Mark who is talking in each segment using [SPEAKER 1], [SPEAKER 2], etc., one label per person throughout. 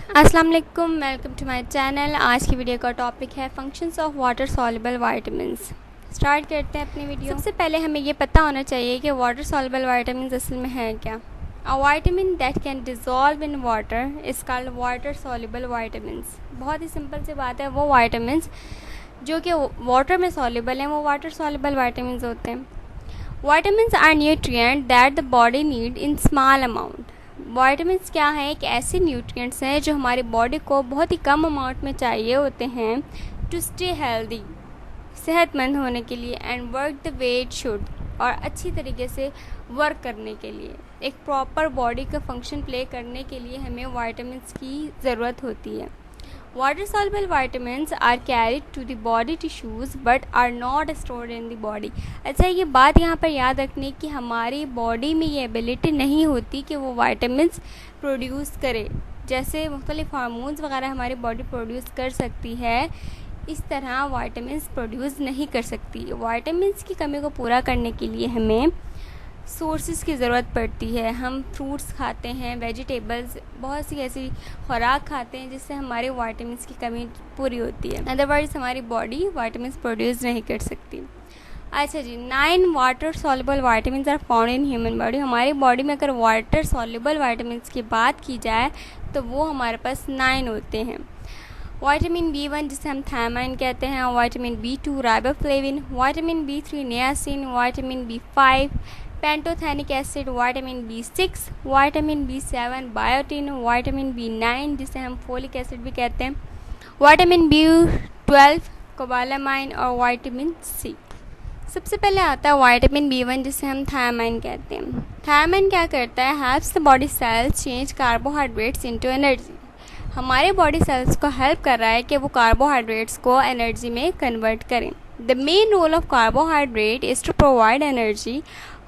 [SPEAKER 1] अस्सलाम वालेकुम, welcome to my channel. आज की वीडियो का टॉपिक है functions of water soluble vitamins. Start करते हैं अपनी वीडियो। सबसे पहले हमें ये पता होना चाहिए कि वाटर सॉल्युबल विटामिन्स असल में है क्या। A vitamin that can dissolve in water is called water soluble vitamins. बहुत ही सिंपल सी बात है, वो विटामिन्स जो कि वाटर में सॉल्युबल हैं वो वाटर सॉल्युबल विटामिन्स होते हैं। Vitamins are nutrient that the body need in small amount. Vitamins क्या हैं? एक ऐसे न्यूट्रिएंट्स हैं जो हमारी बॉडी को बहुत ही कम अमाउंट में चाहिए होते हैं टू स्टे हेल्दी, सेहतमंद होने के लिए, and work the way it should, और अच्छी तरीके से वर्क करने के लिए, एक प्रॉपर बॉडी का फंक्शन प्ले करने के लिए हमें विटामिन्स की ज़रूरत होती है। Water soluble vitamins are carried to the body tissues but are not stored in the body। अच्छा, ये बात यहाँ पर याद रखने की हमारी बॉडी में ये एबिलिटी नहीं होती कि वो विटामिन्स प्रोड्यूस करे। जैसे मुख्तलिफ हार्मोन्स वगैरह हमारी बॉडी प्रोड्यूस कर सकती है, इस तरह विटामिन्स प्रोड्यूस नहीं कर सकती। विटामिन्स की कमी को पूरा करने के लिए हमें सोर्सेज की ज़रूरत पड़ती है। हम फ्रूट्स खाते हैं, वेजिटेबल्स, बहुत सी ऐसी खुराक खाते हैं जिससे हमारे विटामिन्स की कमी पूरी होती है, अदरवाइज़ हमारी बॉडी विटामिन्स प्रोड्यूस नहीं कर सकती। अच्छा जी, 9 water soluble vitamins are found in human body. हमारी बॉडी में अगर वाटर सॉल्युबल विटामिन्स की बात की जाए तो वो हमारे पास 9 होते हैं। विटामिन B1 जिसे हम थायमाइन कहते हैं, vitamin B2 riboflavin, vitamin B3 niacin, vitamin B5 pantothenic acid, vitamin B6, vitamin B7 biotin, vitamin B9 जिसे हम फोलिक एसिड भी कहते हैं, विटामिन B12 कोबालामाइन, और विटामिन C। सबसे पहले आता है विटामिन B1 जिसे हम थायमाइन कहते हैं। थायमाइन क्या करता है? Helps the body cells change carbohydrates into energy. हमारे बॉडी सेल्स को हेल्प कर रहा है कि वो कार्बोहाइड्रेट्स को एनर्जी में कन्वर्ट करें। The main role of carbohydrate is to provide energy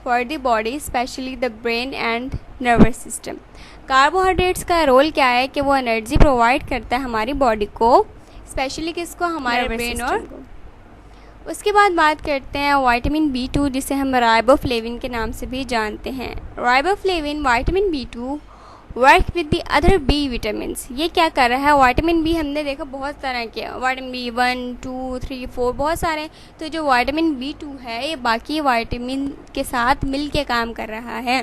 [SPEAKER 1] for the body, specially the brain and nervous system. Carbohydrates का रोल क्या है कि वो एनर्जी प्रोवाइड करता है हमारी बॉडी को, स्पेशली किसको? हमारे ब्रेन। और उसके बाद बात करते हैं विटामिन B2 जिसे हम राइबोफ्लेविन के नाम से भी जानते हैं। Riboflavin vitamin B2 work with the other B vitamins. ये क्या कर रहा है? विटामिन बी हमने देखा बहुत तरह के, विटामिन B1, 2, 3, 4 बहुत सारे। तो जो विटामिन B2 है ये बाकी विटामिन के साथ मिल के काम कर रहा है।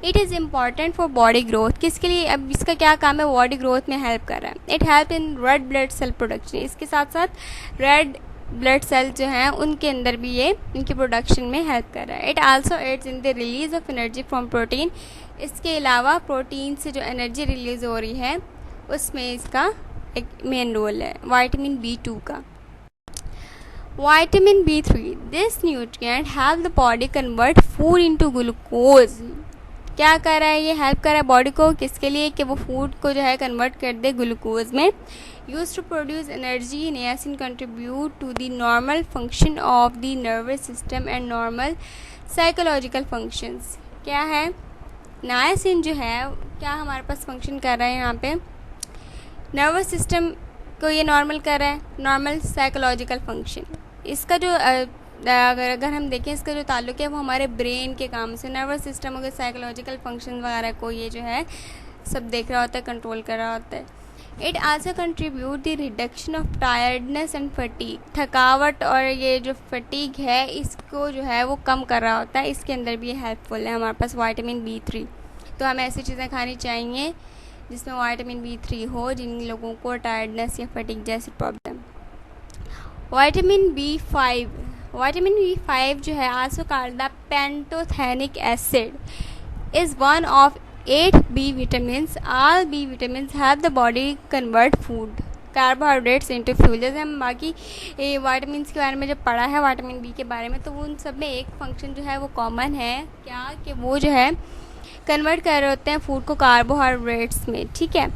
[SPEAKER 1] It is important for body growth. किसके लिए? अब इसका क्या काम है? बॉडी ग्रोथ में हेल्प कर रहा है। It help in red blood cell production. इसके साथ साथ रेड ब्लड सेल जो हैं उनके अंदर भी ये इनकी प्रोडक्शन में हेल्प कर रहा है। It also aids in the release of energy from protein. इसके अलावा प्रोटीन से जो एनर्जी रिलीज़ हो रही है उसमें इसका एक मेन रोल है विटामिन B2 का। Vitamin B3 this nutrient help the body convert food into glucose. क्या कर रहा है? ये हेल्प कर रहा है बॉडी को, किसके लिए? कि वो फूड को जो है कन्वर्ट कर दे ग्लूकोज में। Use to produce energy, niacin contribute to the normal function of the nervous system and normal psychological functions. क्या है? नियासिन जो है क्या हमारे पास फंक्शन कर रहा है यहाँ पे? नर्वस सिस्टम को ये नॉर्मल कर रहा है, नॉर्मल साइकोलॉजिकल फंक्शन। इसका जो अगर हम देखें इसका जो ताल्लुक है वो हमारे ब्रेन के काम से, नर्वस सिस्टम अगर साइकोलॉजिकल फंक्शन वगैरह को ये जो है सब देख रहा होता है, कंट्रोल कर रहा होता है। It also contribute the reduction of tiredness and fatigue. थकावट और ये जो फटीग है इसको जो है वो कम कर रहा होता है। इसके अंदर भी ये हेल्पफुल है हमारे पास विटामिन B3। तो हमें ऐसी चीज़ें खानी चाहिए जिसमें विटामिन B3 हो, जिन लोगों को टायर्डनेस या फटीग जैसी प्रॉब्लम। विटामिन B5 जो है also called the pantothenic acid is one of 8 B vitamins। All B vitamins help the body convert food carbohydrates into fuel. जैसे हम बाकी विटामिन्स के बारे में जब पढ़ा है विटामिन B के बारे में, तो वो उन सब में एक फंक्शन जो है वो कॉमन है, क्या? कि वो जो है कन्वर्ट कर रहे होते हैं फूड को कार्बोहाइड्रेट्स में, ठीक है,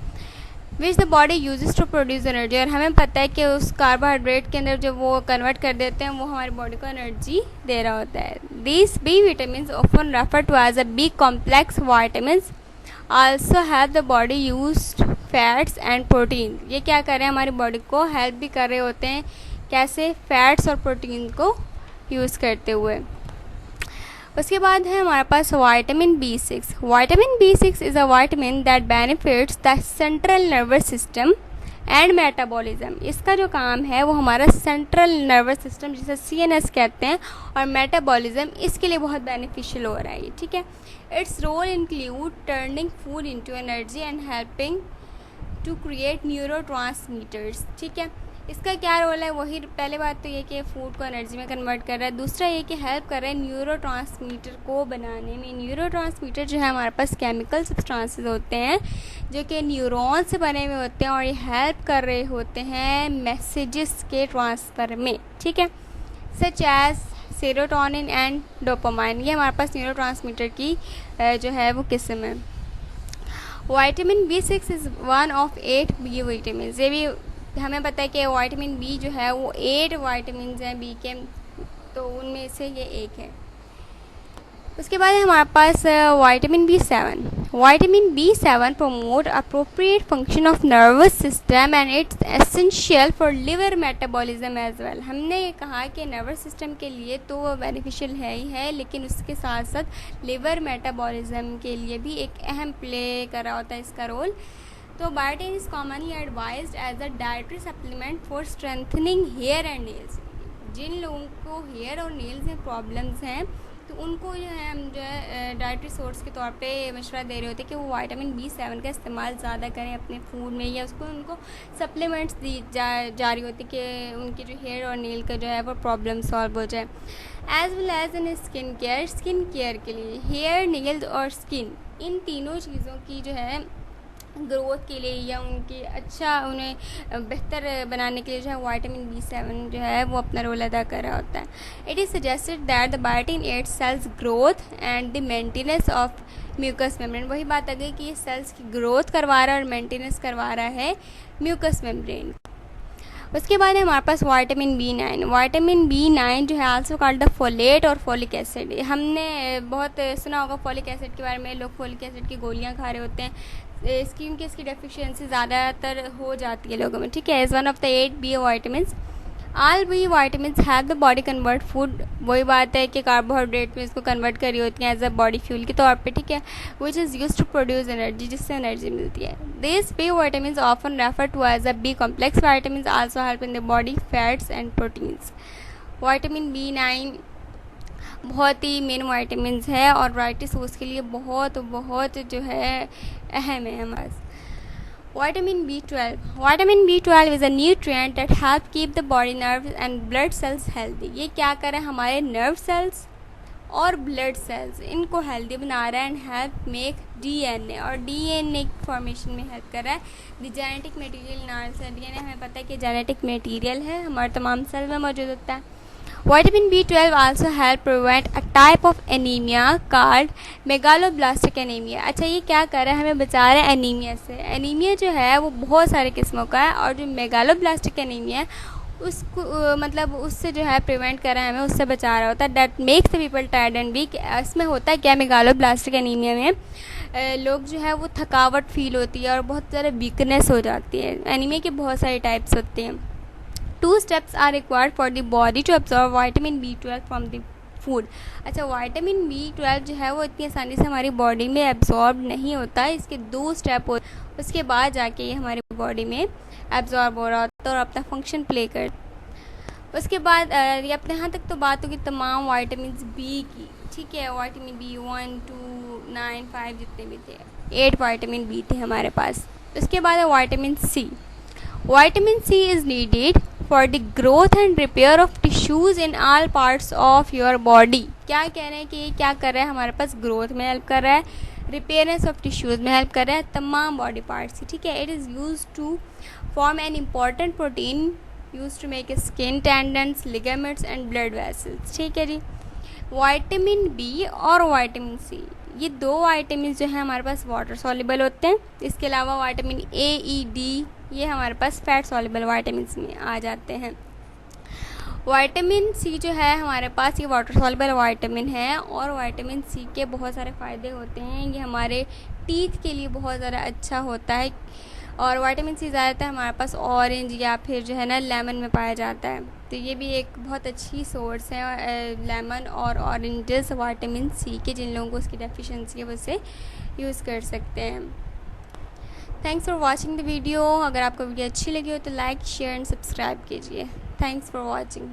[SPEAKER 1] which the body uses to produce energy. और हमें पता है कि उस कार्बोहाइड्रेट के अंदर जब वो कन्वर्ट कर देते हैं वो हमारी बॉडी को एनर्जी दे रहा होता है। These B vitamins often refer to as a B complex vitamins also help the body use fats and protein। ये क्या कर रहे हैं? हमारी बॉडी को हेल्प भी कर रहे होते हैं। कैसे? फैट्स और प्रोटीन को यूज़ करते हुए। उसके बाद है हमारे पास vitamin B6। Vitamin B6 is a vitamin that benefits the central nervous system and metabolism. इसका जो काम है वो हमारा सेंट्रल नर्वस सिस्टम जिसे CNS कहते हैं और मेटाबॉलिज्म, इसके लिए बहुत बेनिफिशियल हो रहा है ये, ठीक है। Its role include turning food into energy and helping to create neurotransmitters, ठीक है। इसका क्या रोल है, वही पहले बात तो ये कि फ़ूड को एनर्जी में कन्वर्ट कर रहा है, दूसरा ये कि हेल्प कर रहा है न्यूरोट्रांसमीटर को बनाने में। न्यूरोट्रांसमीटर जो है हमारे पास केमिकल सब्सटेंसेस होते हैं जो कि न्यूरॉन से बने हुए होते हैं और ये हेल्प कर रहे होते हैं मैसेजेस के ट्रांसफ़र में, ठीक है। Such as serotonin and dopamine, ये हमारे पास न्यूरोट्रांसमीटर की जो है वो किस्म है। Vitamin B6 is one of 8 B vitamin. ये भी हमें पता है कि वाइटामिन बी जो है वो 8 वाइटामिन हैं बी के, तो उनमें से ये एक है। उसके बाद हमारे पास vitamin B7। Vitamin B7 promote appropriate function of nervous system and it's essential for liver metabolism as well. हमने ये कहा कि नर्वस सिस्टम के लिए तो वो बेनिफिशियल है ही है, लेकिन उसके साथ साथ लिवर मेटाबॉलिज्म के लिए भी एक अहम प्ले कर रहा होता है इसका रोल। तो biotin is commonly advised as a dietary supplement for strengthening hair and nails. जिन लोगों को हेयर और नेल्स में प्रॉब्लम्स हैं तो उनको जो है हम जो है डाइटरी सोर्स के तौर पे मशवरा दे रहे होते हैं कि वो वाइटामिन B7 का इस्तेमाल ज़्यादा करें अपने फूड में, या उसको उनको सप्लीमेंट्स दी जा रही होती कि उनकी जो हेयर और नेल का जो है वो प्रॉब्लम सॉल्व हो जाए। As well as in skin care के लिए हेयर, नेल्स और स्किन, इन तीनों चीज़ों की जो है ग्रोथ के लिए या उनकी उन्हें बेहतर बनाने के लिए जो है वाइटामिन B7 जो है वो अपना रोल अदा कर रहा होता है। It is suggested that the biotin aids cells growth and the maintenance of mucus membrane. वही बात आ गई कि ये सेल्स की ग्रोथ करवा रहा है और मेंटेनेंस करवा रहा है म्यूकस मेम्ब्रेन। उसके बाद है हमारे पास वाइटामिन B9। वाइटामिन B9 जो है आल्सो कॉल्ड द फोलेट और फोलिक एसिड। हमने बहुत सुना होगा फोलिक एसिड के बारे में, लोग फोलिक एसिड की गोलियां खा रहे होते हैं, इसकी डेफिशिएंसी ज़्यादातर हो जाती है लोगों में, ठीक है। As one of the 8 B vitamins, all B vitamins have the body convert food. वही बात है कि कार्बोहाइड्रेट में इसको कन्वर्ट करी होती हैं एज अ बॉडी फ्यूल के तौर पे, ठीक है, which is use to produce energy, जिससे एनर्जी मिलती है। This B vitamins often refer to as a B complex vitamins also help in the body fats and proteins. Vitamin B9 बहुत ही main vitamins है और डाइटरी सोर्स के लिए बहुत बहुत जो है अहम है हमारे। Vitamin B12 is a nutrient that help keep the body nerves and blood cells healthy. ये क्या करे, हमारे नर्व सेल्स और ब्लड सेल्स इनको हेल्दी बना रहा है एंड हेल्प मेक DNA, और DNA फॉर्मेशन में हेल्प कर रहा है। The genetic material in our cell. DNA हमें पता है कि जेनेटिक मटेरियल है, हमारे तमाम सेल में मौजूद होता है। Vitamin B12 also help prevent a type of anemia called megaloblastic anemia। अच्छा, ये क्या कर रहा है, हमें बचा रहा है एनीमिया से। एनीमिया जो है वो बहुत सारे किस्मों का है और जो मेगालोब्लास्टिक एनीमिया है उसको मतलब उससे जो है प्रिवेंट कर रहा है, हमें उससे बचा रहा होता है। That makes the people tired and weak. इसमें होता है क्या, मेगालोब्लास्टिक एनीमिया में लोग जो है वो थकावट फील होती है और बहुत ज़्यादा वीकनेस हो जाती है। एनीमिया के बहुत सारे टाइप्स होते हैं। 2 steps are required for the body to absorb vitamin B12 from the food। अच्छा, वाइटामिन B12 जो है वो इतनी आसानी से हमारी बॉडी में एब्जॉर्ब नहीं होता है, इसके 2 स्टेप हो, उसके बाद जाके ये हमारी बॉडी में एब्जॉर्ब हो रहा होता है और अपना फंक्शन प्ले कर। उसके बाद ये अपने यहाँ तक तो बात होगी तमाम वाइटामिन बी की, ठीक है। वाइटामिन B1, 2, 9, 5 जितने भी थे, 8 वाइटामिन बी थे हमारे पास। उसके बाद है vitamin C. Vitamin C is needed for the growth and repair of tissues in all parts of your body. क्या कह रहे हैं कि ये क्या कर रहा है, हमारे पास ग्रोथ में हेल्प कर रहा है, रिपेयरनेस ऑफ टिश्यूज़ में हेल्प कर रहा है, तमाम बॉडी पार्ट्स, ठीक है। It is use to form an important protein use to make skin, tendons, ligaments and blood vessels, ठीक है जी। वाइटामिन बी और वाइटामिन सी, ये 2 वाइटामिन जो है हमारे पास वाटर सॉल्युबल होते हैं। इसके अलावा वाइटामिन ए, ई, डी ये हमारे पास फैट सॉल्युबल वाइटामिन में आ जाते हैं। वाइटामिन सी जो है हमारे पास ये वाटर सॉल्युबल वाइटामिन है और वाइटामिन सी के बहुत सारे फ़ायदे होते हैं। ये हमारे टीथ के लिए बहुत ज़्यादा अच्छा होता है और वाइटामिन सी ज़्यादातर हमारे पास ऑरेंज या फिर जो है ना लेमन में पाया जाता है। तो ये भी एक बहुत अच्छी सोर्स है लेमन और ऑरेंजेस विटामिन सी के, जिन लोगों को उसकी डेफिशिएंसी है वो उसे यूज़ कर सकते हैं। Thanks for watching the video. अगर आपको वीडियो अच्छी लगी हो तो लाइक, शेयर एंड सब्सक्राइब कीजिए। Thanks for watching.